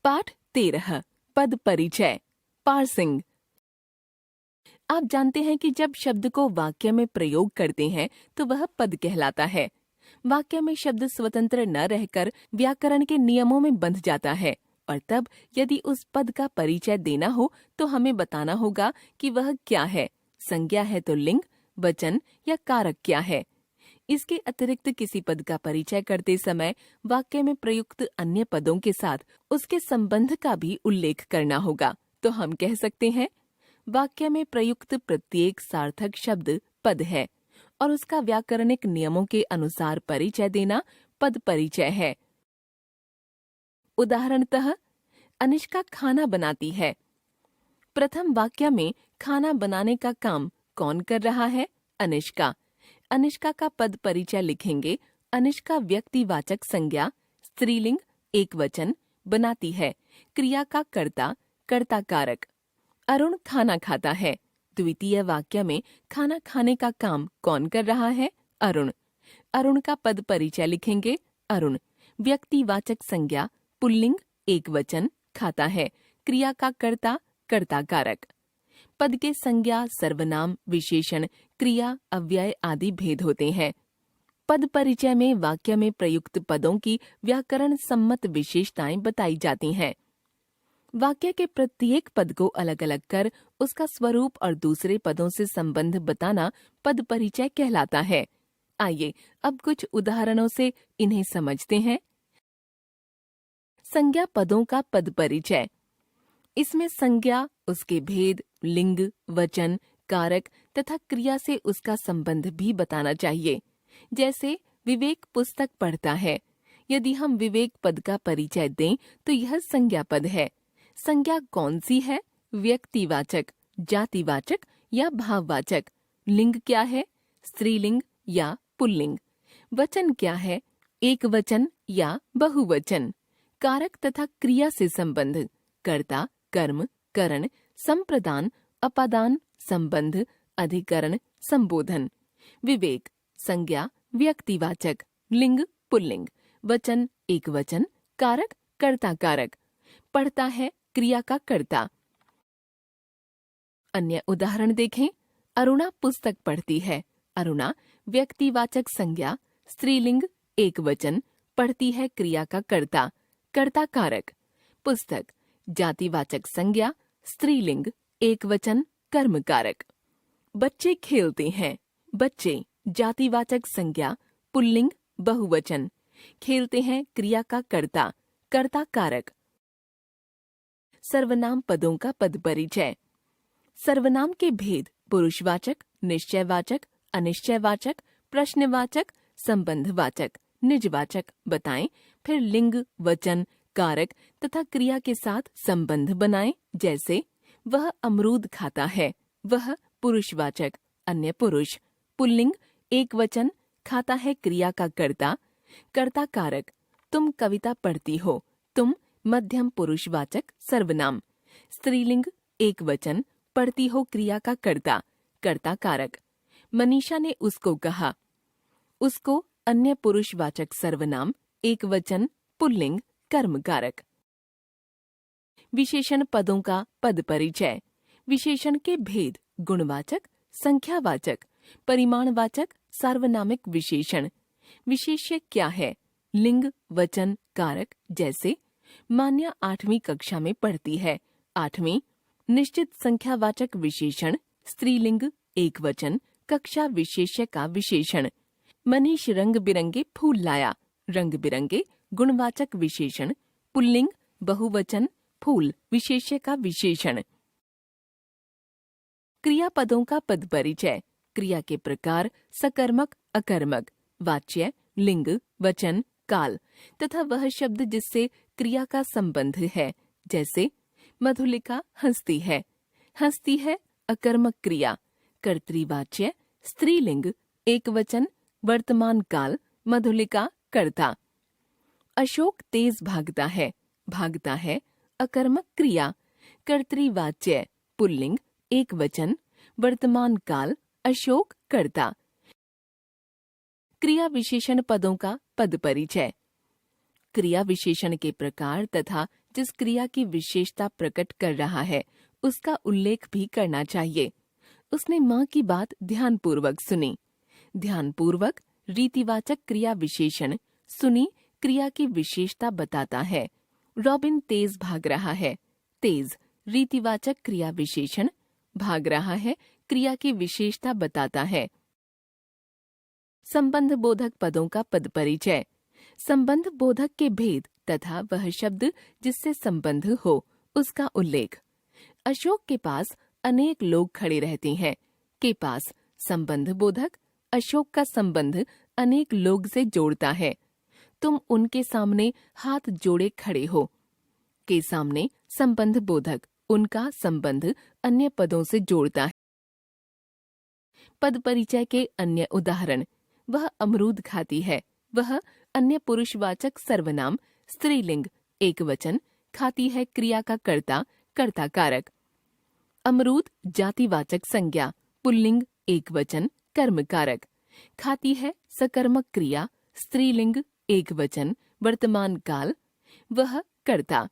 पाठ 13 पद परिचय पार्सिंग। आप जानते हैं कि जब शब्द को वाक्य में प्रयोग करते हैं तो वह पद कहलाता है। वाक्य में शब्द स्वतंत्र न रहकर व्याकरण के नियमों में बंध जाता है और तब यदि उस पद का परिचय देना हो तो हमें बताना होगा कि वह क्या है। संज्ञा है तो लिंग, वचन या कारक क्या है। इसके अतिरिक्त किसी पद का परिचय करते समय वाक्य में प्रयुक्त अन्य पदों के साथ उसके संबंध का भी उल्लेख करना होगा। तो हम कह सकते हैं, वाक्य में प्रयुक्त प्रत्येक सार्थक शब्द पद है और उसका व्याकरणिक नियमों के अनुसार परिचय देना पद परिचय है। उदाहरणतः, अनिष्का खाना बनाती है। प्रथम वाक्य में खाना बनाने का काम कौन कर रहा है? अनिष्का। अनिष्का का पद परिचय लिखेंगे। अनिष्का व्यक्तिवाचक संज्ञा, स्त्रीलिंग, एकवचन, बनाती है, क्रिया का कर्ता, कर्ता कारक। अरुण खाना खाता है। द्वितीय वाक्य में खाना खाने का काम कौन कर रहा है? अरुण। अरुण का पद परिचय लिखेंगे। अरुण व्यक्तिवाचक संज्ञा, पुल्लिंग, एकवचन, खाता है, क्रिया का कर्ता, कर्ता कारक। पद के संज्ञा, सर्वनाम, विशेषण, क्रिया, अव्यय आदि भेद होते हैं। पद परिचय में वाक्य में प्रयुक्त पदों की व्याकरण सम्मत विशेषताएं बताई जाती हैं। वाक्य के प्रत्येक पद को अलग अलग कर उसका स्वरूप और दूसरे पदों से संबंध बताना पद परिचय कहलाता है। आइए अब कुछ उदाहरणों से इन्हें समझते हैं। संज्ञा पदों का पद परिचय। इसमें संज्ञा, उसके भेद, लिंग, वचन, कारक तथा क्रिया से उसका संबंध भी बताना चाहिए। जैसे विवेक पुस्तक पढ़ता है। यदि हम विवेक पद का परिचय दें तो यह संज्ञा पद है। संज्ञा कौन सी है? व्यक्तिवाचक, जातिवाचक या भाववाचक। लिंग क्या है? स्त्रीलिंग या पुल्लिंग। वचन क्या है? एकवचन या बहुवचन। कारक तथा क्रिया से संबंध, कर्ता, कर्म, करण, संप्रदान, अपादान, संबंध, अधिकरण, संबोधन। विवेक संज्ञा, व्यक्तिवाचक, लिंग, पुल्लिंग, वचन, एकवचन, कारक, कर्ता कारक। पढ़ता है, क्रिया का कर्ता। अन्य उदाहरण देखें। अरुणा पुस्तक पढ़ती है। अरुणा व्यक्तिवाचक संज्ञा, स्त्रीलिंग, एकवचन, पढ़ती है, क्रिया का कर्ता, कर्ता कारक। पुस्तक जातिवाचक संज्ञा, स्त्रीलिंग, एकवचन, कर्म कारक। बच्चे खेलते हैं। बच्चे जातिवाचक संज्ञा, पुल्लिंग, बहुवचन, खेलते हैं, क्रिया का कर्ता, कर्ता कारक। सर्वनाम पदों का पद परिचय। सर्वनाम के भेद पुरुषवाचक, निश्चयवाचक, अनिश्चयवाचक, प्रश्नवाचक, संबंधवाचक, निजवाचक बताएं। फिर लिंग, वचन, कारक तथा क्रिया के साथ संबंध बनाएं। जैसे वह अमरूद खाता है। वह पुरुषवाचक, अन्य पुरुष, पुल्लिंग, एकवचन, खाता है, क्रिया का कर्ता, कर्ता कारक। तुम कविता पढ़ती हो। तुम मध्यम पुरुषवाचक सर्वनाम, स्त्रीलिंग, एकवचन, पढ़ती हो, क्रिया का कर्ता, कर्ता कारक। मनीषा ने उसको कहा। उसको अन्य पुरुषवाचक सर्वनाम, एकवचन, पुल्लिंग, कर्म कारक। विशेषण पदों का पद परिचय। विशेषण के भेद गुणवाचक, संख्यावाचक, परिमाणवाचक, सार्वनामिक विशेषण। विशेष्य क्या है? लिंग, वचन, कारक। जैसे मान्या 8वीं कक्षा में पढ़ती है। 8वीं निश्चित संख्यावाचक विशेषण, स्त्रीलिंग, एकवचन, कक्षा विशेष्य का विशेषण। मनीष रंग बिरंगे फूल लाया। रंग बिरंगे गुणवाचक विशेषण, पुल्लिंग, बहुवचन, फूल विशेष्य का विशेषण। क्रियापदों का पद परिचय। क्रिया के प्रकार सकर्मक, अकर्मक, वाच्य, लिंग, वचन, काल तथा वह शब्द जिससे क्रिया का संबंध है। जैसे मधुलिका हंसती है। हंसती है अकर्मक क्रिया, कर्तृवाच्य, स्त्रीलिंग, एकवचन, वर्तमान काल, मधुलिका कर्ता। अशोक तेज भागता है। भागता है अकर्मक क्रिया, कर्तृवाच्य, पुल्लिंग, एकवचन, वर्तमान काल, अशोक कर्ता। क्रिया विशेषण पदों का पद परिचय। क्रिया विशेषण के प्रकार तथा जिस क्रिया की विशेषता प्रकट कर रहा है उसका उल्लेख भी करना चाहिए। उसने माँ की बात ध्यानपूर्वक सुनी। ध्यानपूर्वक रीतिवाचक क्रिया विशेषण सुनी क्रिया की विशेषता बताता है। रॉबिन तेज भाग रहा है। तेज रीतिवाचक क्रिया विशेषण, भाग रहा है क्रिया की विशेषता बताता है। संबंध बोधक पदों का पद परिचय। संबंध बोधक के भेद तथा वह शब्द जिससे संबंध हो उसका उल्लेख। अशोक के पास अनेक लोग खड़े रहते हैं। के पास संबंध बोधक अशोक का संबंध अनेक लोग से जोड़ता है। तुम उनके सामने हाथ जोड़े खड़े हो। के सामने संबंध बोधक उनका संबंध अन्य पदों से जोड़ता है। पद परिचय के अन्य उदाहरण। वह अमरूद खाती है। वह अन्य पुरुषवाचक सर्वनाम स्त्रीलिंग एकवचन, खाती है क्रिया का कर्ता, कर्ता कारक। अमरूद जातिवाचक संज्ञा पुल्लिंग एकवचन, कर्म कारक। खाती है सकर्मक क्रिया स्त्रीलिंग एकवचन, वर्तमान काल। वह कर्ता।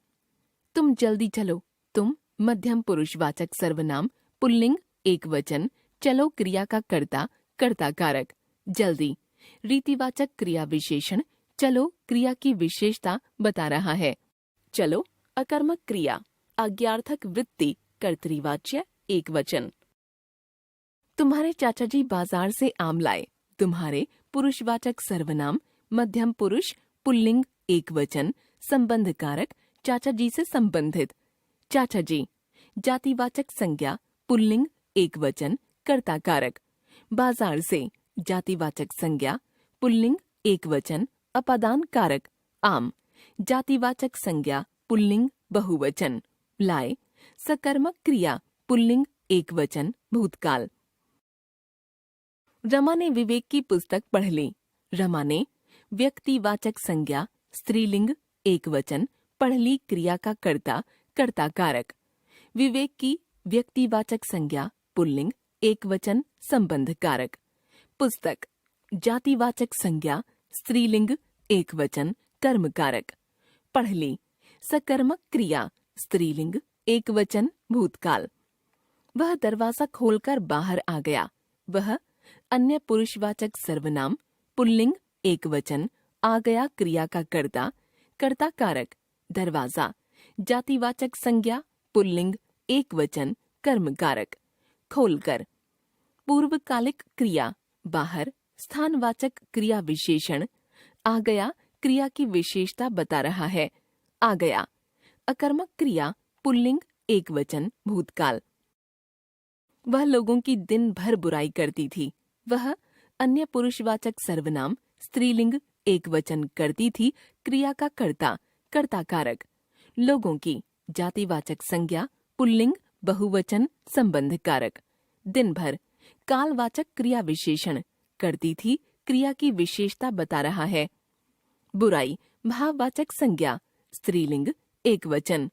तुम जल्दी चलो। तुम मध्यम पुरुषवाचक सर्वनाम पुल्लिंग एकवचन, चलो क्रिया का कर्ता, कर्ता कारक। जल्दी रीतिवाचक क्रिया विशेषण चलो क्रिया की विशेषता बता रहा है। चलो अकर्मक क्रिया, आज्ञार्थक वृत्ति, कर्तृवाच्य एकवचन। तुम्हारे चाचा जी बाजार से आम लाए। तुम्हारे पुरुषवाचक सर्वनाम मध्यम पुरुष पुल्लिंग एकवचन, संबंध कारक चाचा जी से संबंधित। चाचा जी जातिवाचक संज्ञा पुल्लिंग एकवचन, कर्ता कारक। बाजार से जातिवाचक संज्ञा पुल्लिंग एकवचन, अपादान कारक। आम जातिवाचक संज्ञा पुल्लिंग बहुवचन। लाए सकर्मक क्रिया पुल्लिंग एकवचन, भूतकाल। रमा ने विवेक की पुस्तक पढ़ ली। रमा ने व्यक्तिवाचक संज्ञा स्त्रीलिंग एकवचन, पढ़ ली क्रिया का कर्ता, कर्ता कारक। विवेक की व्यक्तिवाचक संज्ञा पुल्लिंग एकवचन, संबंध कारक। पुस्तक जातिवाचक संज्ञा स्त्रीलिंग एकवचन, कर्म कारक। पढ़ ली सकर्मक क्रिया स्त्रीलिंग एकवचन, भूतकाल। वह दरवाजा खोलकर बाहर आ गया। वह अन्य पुरुषवाचक सर्वनाम पुल्लिंग एकवचन, आ गया क्रिया का कर्ता, कर्ता कारक। दरवाजा जातिवाचक संज्ञा पुल्लिंग एकवचन, कर्म कारक। खोलकर पूर्वकालिक क्रिया बाहर, स्थानवाचक क्रिया विशेषण। आ गया क्रिया की विशेषता बता रहा है। आ गया अकर्मक क्रिया पुल्लिंग एकवचन, भूतकाल। वह लोगों की दिन भर बुराई करती थी। वह अन्य पुरुषवाचक सर्वनाम स्त्रीलिंग एकवचन, करती थी क्रिया का कर्ता, कर्ता कारक। लोगों की जातिवाचक संज्ञा पुल्लिंग बहुवचन, संबंध कारक। दिन भर कालवाचक क्रिया विशेषण, करती थी क्रिया की विशेषता बता रहा है। बुराई भाववाचक संज्ञा स्त्रीलिंग एकवचन,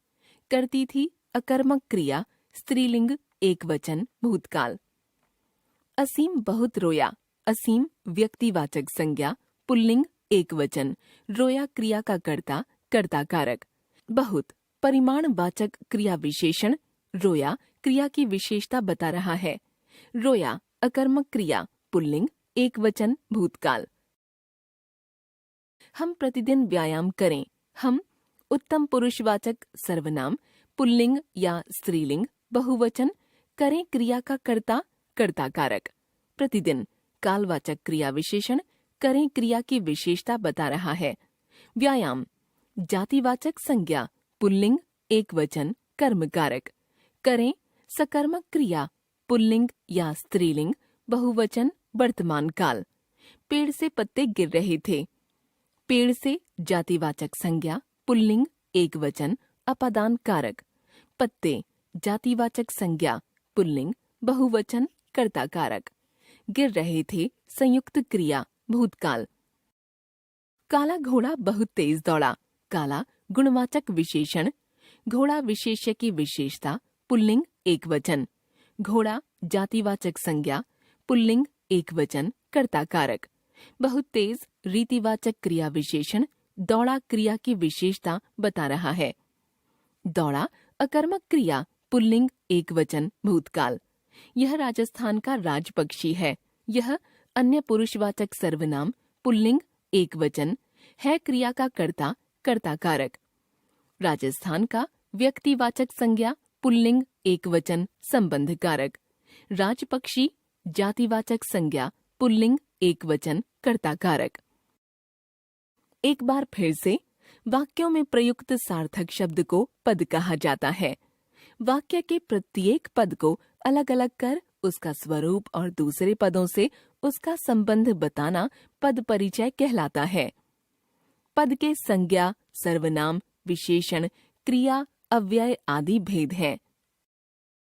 करती थी अकर्मक क्रिया स्त्रीलिंग एकवचन, भूतकाल। असीम बहुत रोया। असीम व्यक्तिवाचक संज्ञा पुल्लिंग एकवचन, रोया क्रिया का कर्ता, कर्ता कारक। बहुत परिमाणवाचक क्रिया विशेषण, रोया क्रिया की विशेषता बता रहा है। रोया अकर्मक क्रिया पुल्लिंग एकवचन, भूतकाल। हम प्रतिदिन व्यायाम करें। हम उत्तम पुरुषवाचक सर्वनाम पुल्लिंग या स्त्रीलिंग बहुवचन, करें क्रिया का कर्ता, कर्ता कारक। प्रतिदिन कालवाचक क्रिया विशेषण, करें क्रिया की विशेषता बता रहा है। व्यायाम जातिवाचक संज्ञा पुल्लिंग एकवचन, कर्म कारक। करें सकर्मक क्रिया पुल्लिंग या स्त्रीलिंग बहुवचन, वर्तमान काल। पेड़ से पत्ते गिर रहे थे। पेड़ से जातिवाचक संज्ञा पुल्लिंग एकवचन, अपादान कारक। पत्ते जातिवाचक संज्ञा पुल्लिंग बहुवचन, कर्ता कारक। गिर रहे थे संयुक्त क्रिया, भूतकाल। काला घोड़ा बहुत तेज दौड़ा। काला गुणवाचक विशेषण, घोड़ा विशेष्य की विशेषता पुल्लिंग एकवचन। घोड़ा जातिवाचक संज्ञा पुल्लिंग एकवचन, कर्ता कारक। बहुत तेज रीतिवाचक क्रिया विशेषण, दौड़ा क्रिया की विशेषता बता रहा है। दौड़ा अकर्मक क्रिया, पुल्लिंग एकवचन भूतकाल। यह राजस्थान का राज पक्षी है। यह अन्य पुरुषवाचक सर्वनाम पुल्लिंग एकवचन है क्रिया का कर्ता, कर्ता कारक। राजस्थान का व्यक्तिवाचक संज्ञा पुल्लिंग एकवचन संबंध कारक। राजपक्षी जातिवाचक संज्ञा पुल्लिंग एकवचन कर्ता कारक। एक बार फिर से, वाक्यों में प्रयुक्त सार्थक शब्द को पद कहा जाता है। वाक्य के प्रत्येक पद को अलग अलग कर उसका स्वरूप और दूसरे पदों से उसका संबंध बताना पद परिचय कहलाता है। पद के संज्ञा, सर्वनाम, विशेषण, क्रिया, अव्यय आदि भेद हैं।